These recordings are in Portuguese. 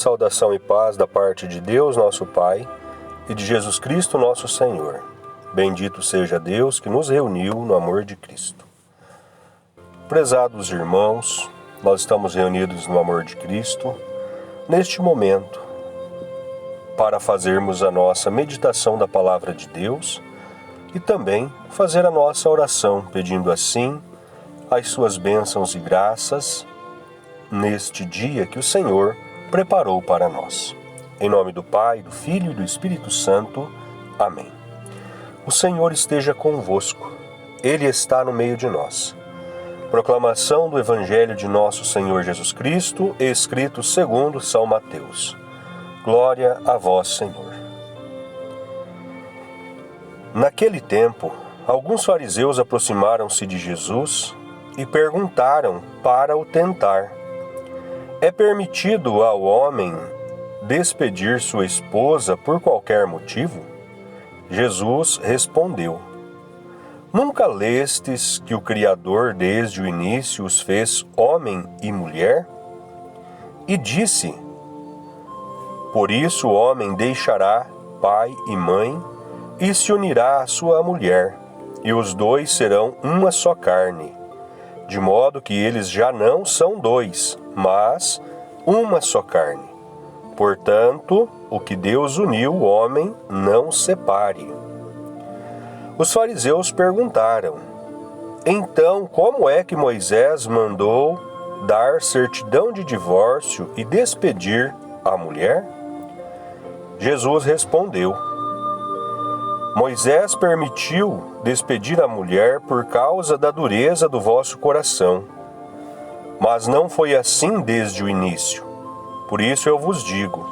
saudação e paz da parte de Deus, nosso Pai, e de Jesus Cristo, nosso Senhor. Bendito seja Deus que nos reuniu no amor de Cristo. Prezados irmãos, nós estamos reunidos no amor de Cristo, neste momento, para fazermos a nossa meditação da Palavra de Deus e também fazer a nossa oração, pedindo assim as suas bênçãos e graças neste dia que o Senhor preparou para nós. Em nome do Pai, do Filho e do Espírito Santo. Amém. O Senhor esteja convosco. Ele está no meio de nós. Proclamação do Evangelho de nosso Senhor Jesus Cristo, escrito segundo São Mateus. Glória a vós, Senhor. Naquele tempo, alguns fariseus aproximaram-se de Jesus e perguntaram para o tentar: é permitido ao homem despedir sua esposa por qualquer motivo? Jesus respondeu: nunca lestes que o Criador desde o início os fez homem e mulher? E disse: por isso o homem deixará pai e mãe e se unirá à sua mulher, e os dois serão uma só carne. De modo que eles já não são dois, mas uma só carne. Portanto, o que Deus uniu, o homem não separe. Os fariseus perguntaram: então, como é que Moisés mandou dar certidão de divórcio e despedir a mulher? Jesus respondeu: Moisés permitiu despedir a mulher por causa da dureza do vosso coração. Mas não foi assim desde o início. Por isso eu vos digo: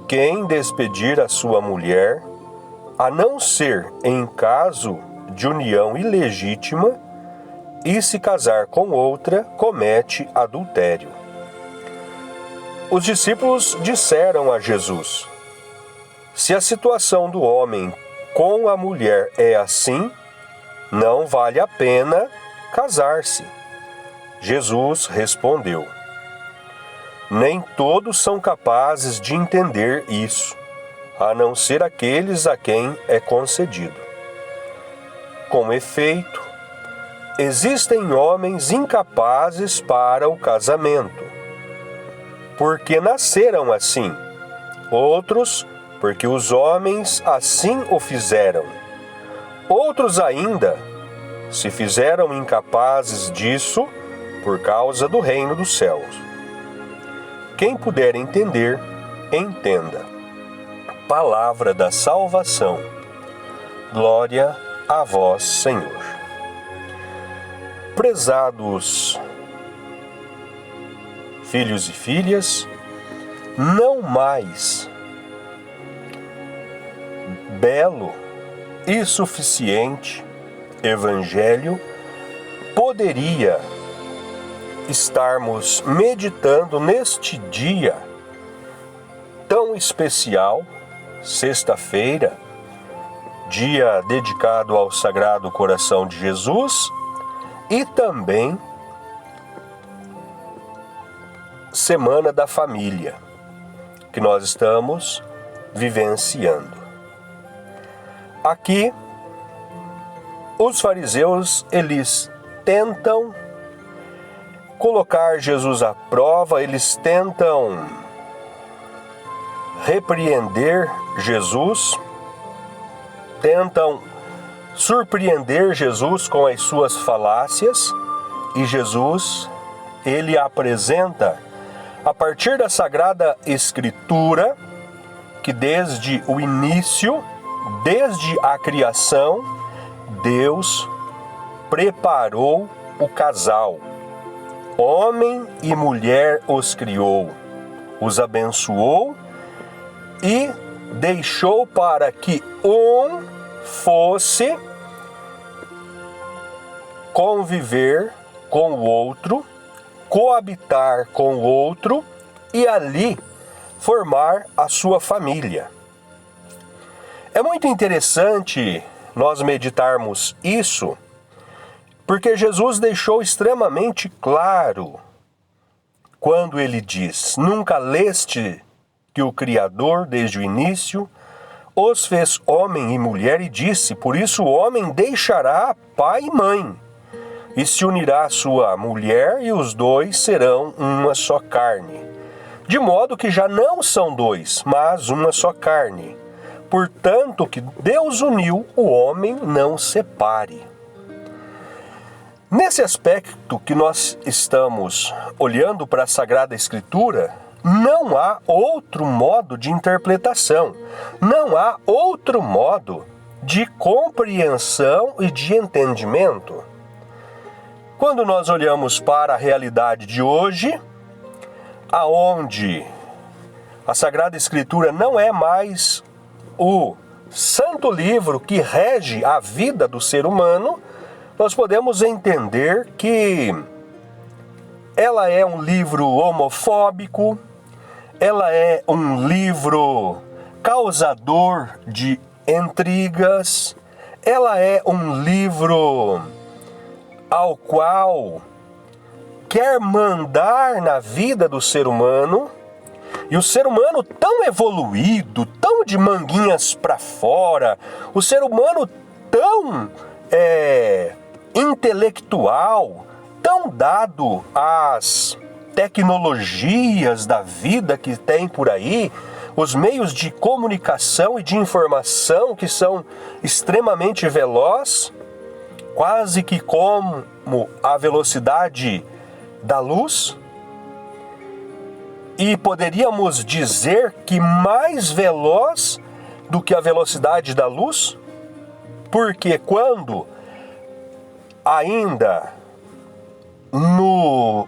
quem despedir a sua mulher, a não ser em caso de união ilegítima, e se casar com outra, comete adultério. Os discípulos disseram a Jesus: se a situação do homem com a mulher é assim, não vale a pena casar-se. Jesus respondeu: nem todos são capazes de entender isso, a não ser aqueles a quem é concedido. Com efeito, existem homens incapazes para o casamento, porque nasceram assim, outros porque os homens assim o fizeram. Outros ainda se fizeram incapazes disso por causa do reino dos céus. Quem puder entender, entenda. Palavra da salvação. Glória a vós, Senhor. Prezados filhos e filhas, não mais belo e suficiente Evangelho poderia estarmos meditando neste dia tão especial, sexta-feira, dia dedicado ao Sagrado Coração de Jesus, e também Semana da Família, que nós estamos vivenciando. Aqui, os fariseus, eles tentam colocar Jesus à prova, eles tentam repreender Jesus, tentam surpreender Jesus com as suas falácias, e Jesus, ele apresenta, a partir da Sagrada Escritura, que desde o início, desde a criação, Deus preparou o casal. Homem e mulher os criou, os abençoou e deixou para que um fosse conviver com o outro, coabitar com o outro e ali formar a sua família. É muito interessante nós meditarmos isso, porque Jesus deixou extremamente claro quando ele diz: nunca leste que o Criador, desde o início, os fez homem e mulher, e disse: por isso o homem deixará pai e mãe, e se unirá à sua mulher, e os dois serão uma só carne. De modo que já não são dois, mas uma só carne. Portanto, o que Deus uniu, o homem não separe. Nesse aspecto que nós estamos olhando para a Sagrada Escritura, não há outro modo de interpretação, não há outro modo de compreensão e de entendimento. Quando nós olhamos para a realidade de hoje, aonde a Sagrada Escritura não é mais o santo livro que rege a vida do ser humano, nós podemos entender que ela é um livro homofóbico, ela é um livro causador de intrigas, ela é um livro ao qual quer mandar na vida do ser humano, e o ser humano tão evoluído, tão de manguinhas para fora, o ser humano tão intelectual, tão dado às tecnologias da vida que tem por aí, os meios de comunicação e de informação que são extremamente velozes, quase que como a velocidade da luz, e poderíamos dizer que mais veloz do que a velocidade da luz, porque quando ainda no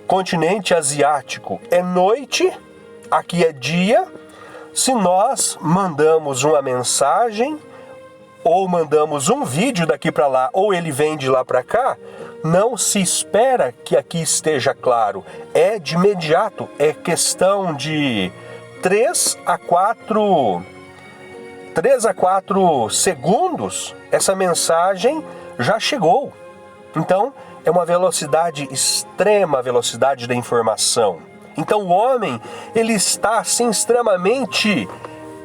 continente asiático é noite, aqui é dia, se nós mandamos uma mensagem ou mandamos um vídeo daqui para lá, ou ele vem de lá para cá, não se espera que aqui esteja claro. É de imediato, é questão de 3 a 4 segundos, essa mensagem já chegou. Então, é uma velocidade extrema, a velocidade da informação. Então, o homem, ele está assim extremamente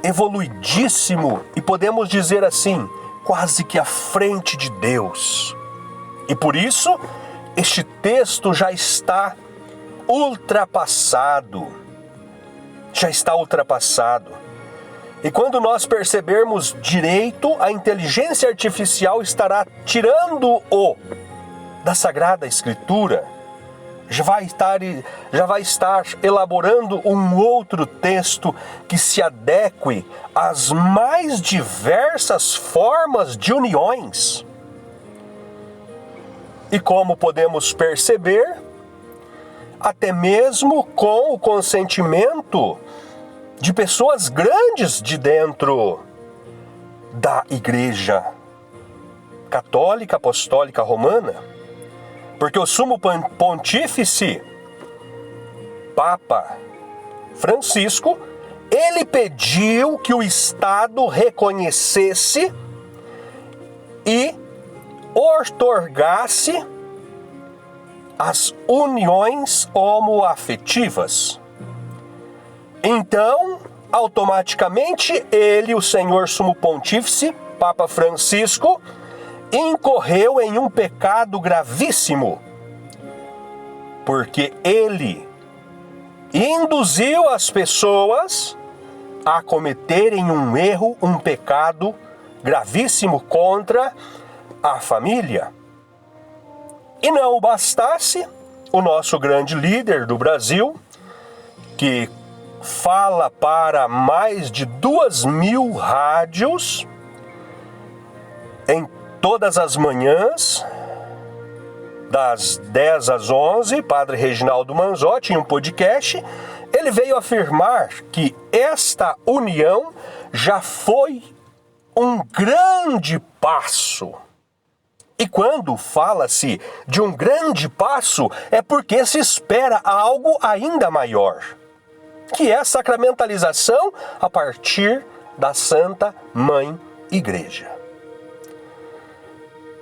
evoluidíssimo, e podemos dizer assim, quase que à frente de Deus. E por isso, este texto já está ultrapassado. Já está ultrapassado. E quando nós percebermos direito, a inteligência artificial estará tirando-o da Sagrada Escritura, já vai estar elaborando um outro texto que se adeque às mais diversas formas de uniões. E como podemos perceber, até mesmo com o consentimento de pessoas grandes de dentro da Igreja Católica Apostólica Romana, porque o Sumo Pontífice, Papa Francisco, ele pediu que o Estado reconhecesse e outorgasse as uniões homoafetivas. Então, automaticamente, ele, o Senhor Sumo Pontífice, Papa Francisco, incorreu em um pecado gravíssimo, porque ele induziu as pessoas a cometerem um erro, um pecado gravíssimo contra a família. E não bastasse, o nosso grande líder do Brasil, que fala para mais de 2.000 rádios em todas as manhãs, das 10 às 11, Padre Reginaldo Manzotti, em um podcast, ele veio afirmar que esta união já foi um grande passo. E quando fala-se de um grande passo, é porque se espera algo ainda maior, que é a sacramentalização a partir da Santa Mãe Igreja.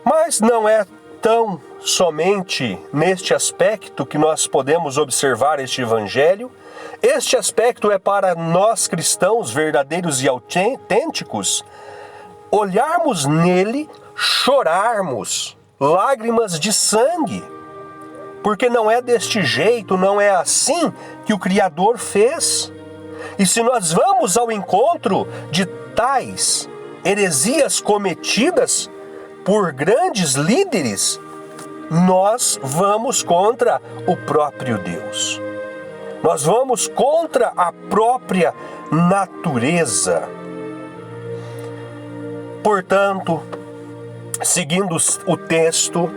Mas não é tão somente neste aspecto que nós podemos observar este evangelho. Este aspecto é para nós cristãos verdadeiros e autênticos, olharmos nele, chorarmos lágrimas de sangue, porque não é deste jeito, não é assim que o Criador fez. E se nós vamos ao encontro de tais heresias cometidas por grandes líderes, nós vamos contra o próprio Deus. Nós vamos contra a própria natureza. Portanto, seguindo o texto,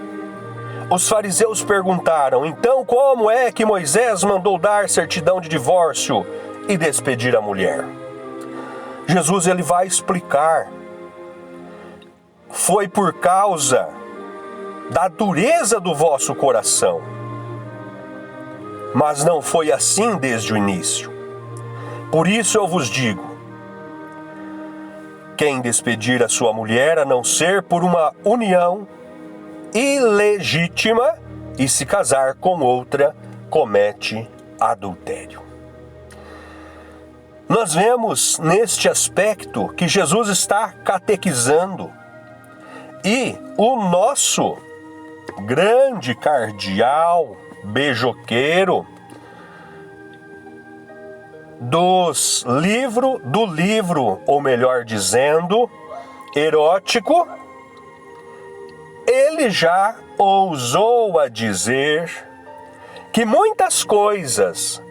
os fariseus perguntaram: então como é que Moisés mandou dar certidão de divórcio e despedir a mulher? Jesus ele vai explicar. Foi por causa da dureza do vosso coração, mas não foi assim desde o início. Por isso eu vos digo: quem despedir a sua mulher, a não ser por uma união ilegítima, e se casar com outra, comete adultério. Nós vemos neste aspecto que Jesus está catequizando, e o nosso grande cardeal beijoqueiro do livro, ou melhor dizendo, erótico, ele já ousou a dizer que muitas coisas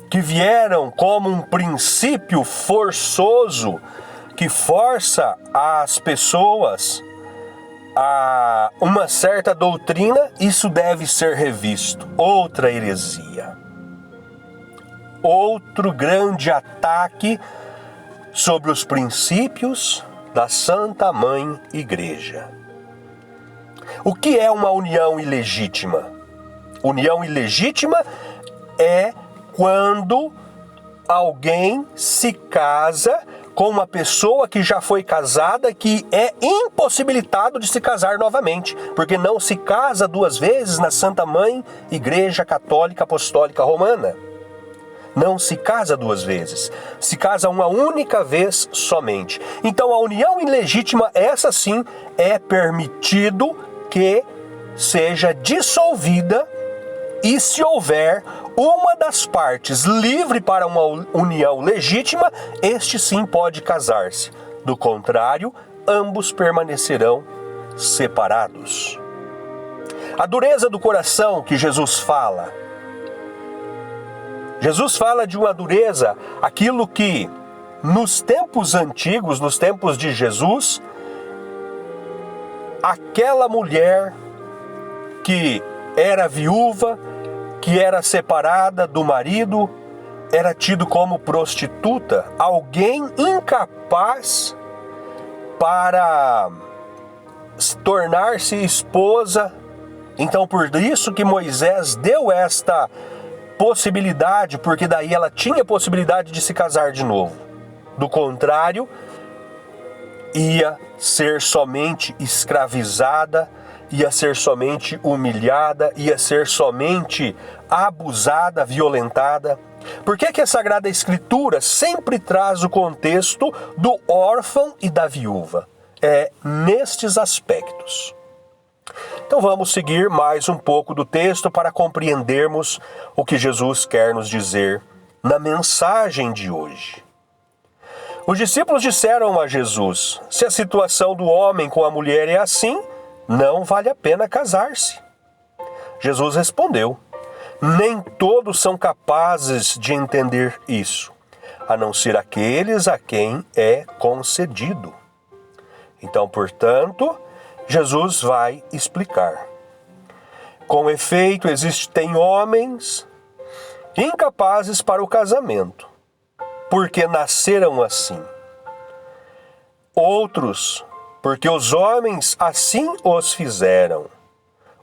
que vieram como um princípio forçoso, que força as pessoas a uma certa doutrina, isso deve ser revisto. Outra heresia. Outro grande ataque sobre os princípios da Santa Mãe Igreja. O que é uma união ilegítima? União ilegítima é quando alguém se casa com uma pessoa que já foi casada, que é impossibilitado de se casar novamente, porque não se casa duas vezes na Santa Mãe Igreja Católica Apostólica Romana. Não se casa duas vezes, se casa uma única vez somente. Então a união ilegítima, essa sim, é permitido que seja dissolvida, e se houver uma das partes livre para uma união legítima, este sim pode casar-se. Do contrário, ambos permanecerão separados. A dureza do coração que Jesus fala de uma dureza, aquilo que nos tempos antigos, nos tempos de Jesus, aquela mulher que era viúva, que era separada do marido, era tido como prostituta, alguém incapaz para tornar-se esposa. Então, por isso que Moisés deu esta possibilidade, porque daí ela tinha possibilidade de se casar de novo. Do contrário, ia ser somente escravizada, ia ser somente humilhada, ia ser somente abusada, violentada. Por que a Sagrada Escritura sempre traz o contexto do órfão e da viúva? É nestes aspectos. Então vamos seguir mais um pouco do texto para compreendermos o que Jesus quer nos dizer na mensagem de hoje. Os discípulos disseram a Jesus: se a situação do homem com a mulher é assim, não vale a pena casar-se. Jesus respondeu: nem todos são capazes de entender isso, a não ser aqueles a quem é concedido. Então, portanto, Jesus vai explicar. Com efeito, existem homens incapazes para o casamento, porque nasceram assim. Outros, porque os homens assim os fizeram.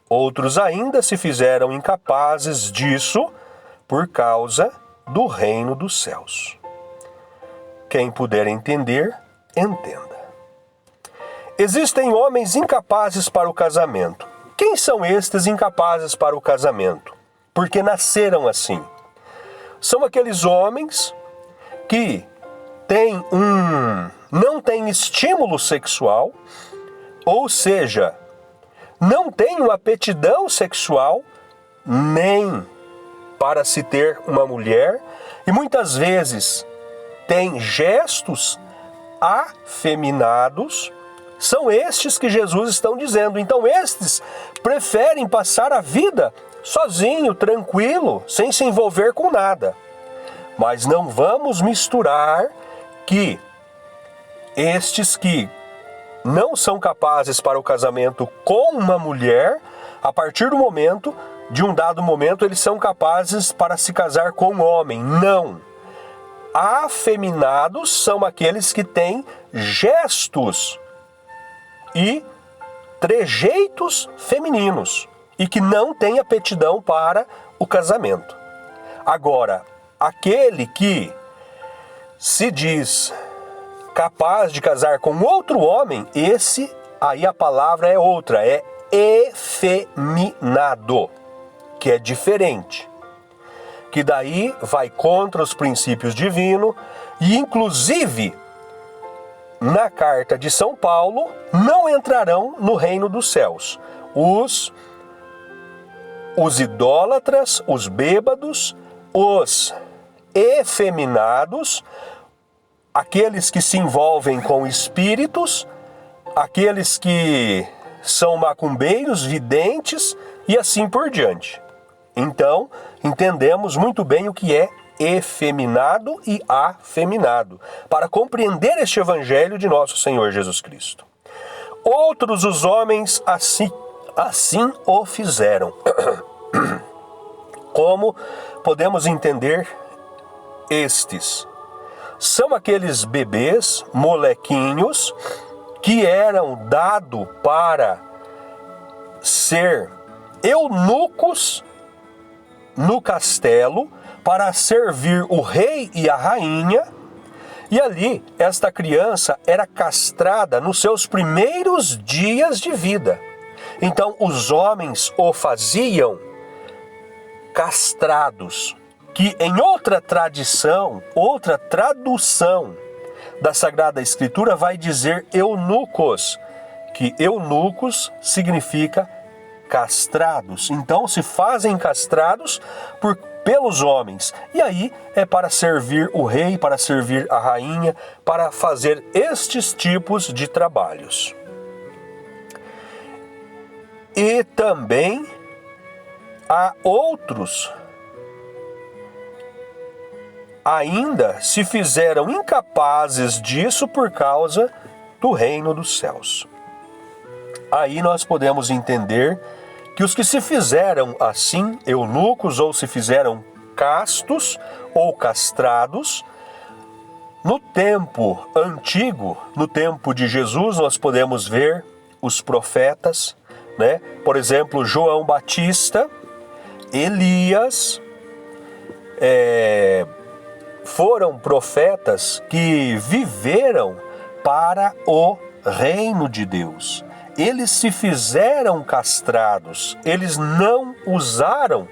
Outros ainda se fizeram incapazes disso por causa do reino dos céus. Quem puder entender, entenda. Existem homens incapazes para o casamento, Quem são estes incapazes para o casamento? Porque nasceram assim. São aqueles homens que não têm estímulo sexual, ou seja, não têm uma aptidão sexual nem para se ter uma mulher, e muitas vezes têm gestos afeminados. São estes que Jesus está dizendo. Então estes preferem passar a vida sozinho, tranquilo, sem se envolver com nada. Mas não vamos misturar que estes que não são capazes para o casamento com uma mulher, a partir de um dado momento, eles são capazes para se casar com um homem. Não. Afeminados são aqueles que têm gestos e trejeitos femininos e que não têm aptidão para o casamento. Agora, aquele que se diz capaz de casar com outro homem, esse aí a palavra é outra, é efeminado, que é diferente, que daí vai contra os princípios divinos e inclusive na carta de São Paulo não entrarão no reino dos céus os idólatras, os bêbados, os efeminados, aqueles que se envolvem com espíritos, aqueles que são macumbeiros, videntes e assim por diante. Então, entendemos muito bem o que é efeminado e afeminado, para compreender este evangelho de nosso Senhor Jesus Cristo. Outros os homens assim o fizeram. Como podemos entender estes? São aqueles bebês, molequinhos, que eram dados para ser eunucos no castelo, para servir o rei e a rainha, e ali esta criança era castrada nos seus primeiros dias de vida. Então os homens o faziam castrados, que em outra tradição, outra tradução da Sagrada Escritura vai dizer eunucos, que eunucos significa castrados. Então se fazem castrados pelos homens. E aí é para servir o rei, para servir a rainha, para fazer estes tipos de trabalhos. E também há outros ainda se fizeram incapazes disso por causa do reino dos céus. Aí nós podemos entender que os que se fizeram assim, eunucos, ou se fizeram castos ou castrados, no tempo antigo, no tempo de Jesus, nós podemos ver os profetas, né? Por exemplo, João Batista, Elias, foram profetas que viveram para o reino de Deus. Eles se fizeram castrados, eles não usaram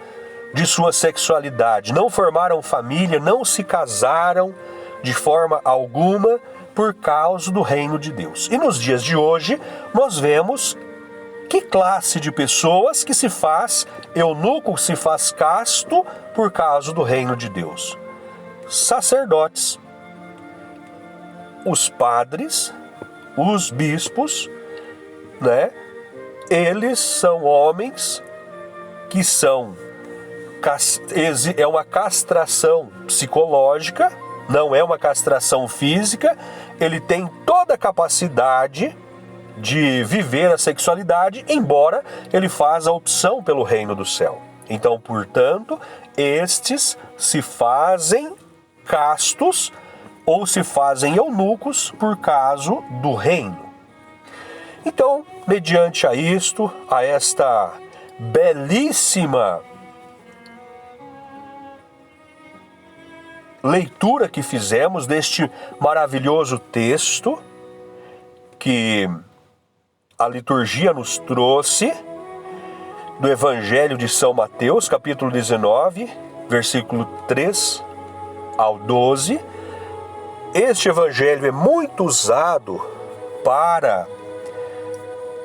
de sua sexualidade, não formaram família, não se casaram de forma alguma por causa do reino de Deus. E nos dias de hoje, nós vemos que classe de pessoas que se faz eunuco, se faz casto por causa do reino de Deus. Sacerdotes, os padres, os bispos, né? Eles são homens que é uma castração psicológica, não é uma castração física. Ele tem toda a capacidade de viver a sexualidade, embora ele faça a opção pelo reino do céu. Então, portanto, estes se fazem castos ou se fazem eunucos por causa do reino. Então, mediante a esta belíssima leitura que fizemos deste maravilhoso texto que a liturgia nos trouxe, do Evangelho de São Mateus, capítulo 19, versículo 3 ao 12. Este evangelho é muito usado para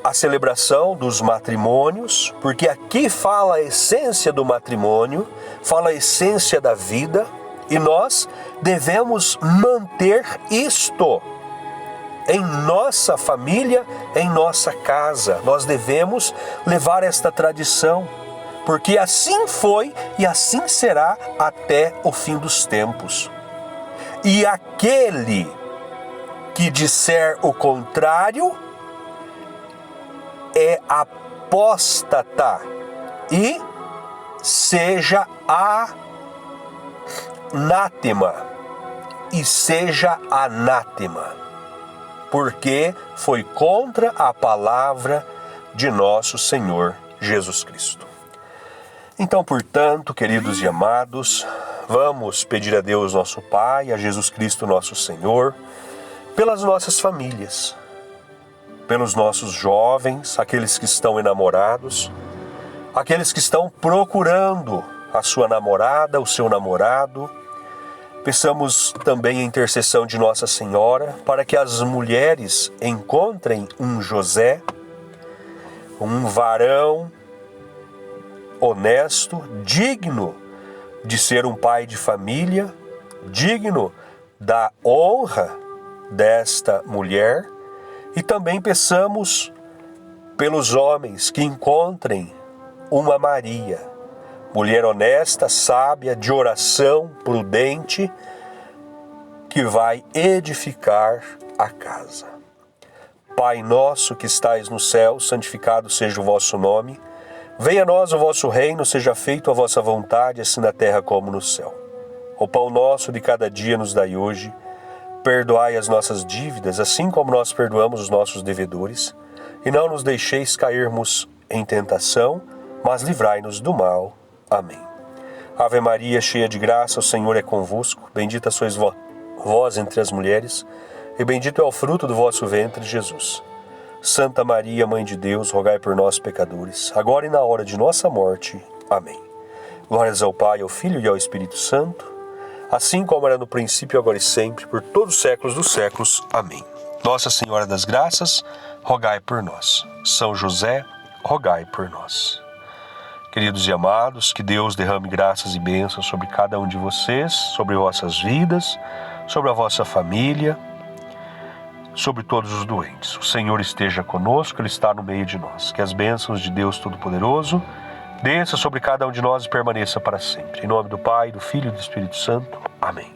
a celebração dos matrimônios, porque aqui fala a essência do matrimônio, fala a essência da vida, e nós devemos manter isto em nossa família, em nossa casa. Nós devemos levar esta tradição, porque assim foi e assim será até o fim dos tempos. E aquele que disser o contrário é apóstata e seja anátema, porque foi contra a palavra de nosso Senhor Jesus Cristo. Então, portanto, queridos e amados, vamos pedir a Deus nosso Pai, a Jesus Cristo nosso Senhor, pelas nossas famílias, pelos nossos jovens, aqueles que estão enamorados, aqueles que estão procurando a sua namorada, o seu namorado. Peçamos também a intercessão de Nossa Senhora para que as mulheres encontrem um José, um varão honesto, digno de ser um pai de família, digno da honra desta mulher. E também peçamos pelos homens que encontrem uma Maria, mulher honesta, sábia, de oração, prudente, que vai edificar a casa. Pai nosso que estais no céu, santificado seja o vosso nome. Venha a nós o vosso reino, seja feita a vossa vontade, assim na terra como no céu. O pão nosso de cada dia nos dai hoje. Perdoai as nossas dívidas, assim como nós perdoamos os nossos devedores. E não nos deixeis cairmos em tentação, mas livrai-nos do mal. Amém. Ave Maria, cheia de graça, o Senhor é convosco. Bendita sois vós entre as mulheres, e bendito é o fruto do vosso ventre, Jesus. Santa Maria, Mãe de Deus, rogai por nós, pecadores, agora e na hora de nossa morte. Amém. Glórias ao Pai, ao Filho e ao Espírito Santo, assim como era no princípio, agora e sempre, por todos os séculos dos séculos. Amém. Nossa Senhora das Graças, rogai por nós. São José, rogai por nós. Queridos e amados, que Deus derrame graças e bênçãos sobre cada um de vocês, sobre vossas vidas, sobre a vossa família, sobre todos os doentes. O Senhor esteja conosco, Ele está no meio de nós. Que as bênçãos de Deus Todo-Poderoso desça sobre cada um de nós e permaneça para sempre. Em nome do Pai, do Filho e do Espírito Santo. Amém.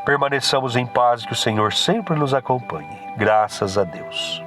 Permaneçamos em paz, que o Senhor sempre nos acompanhe. Graças a Deus.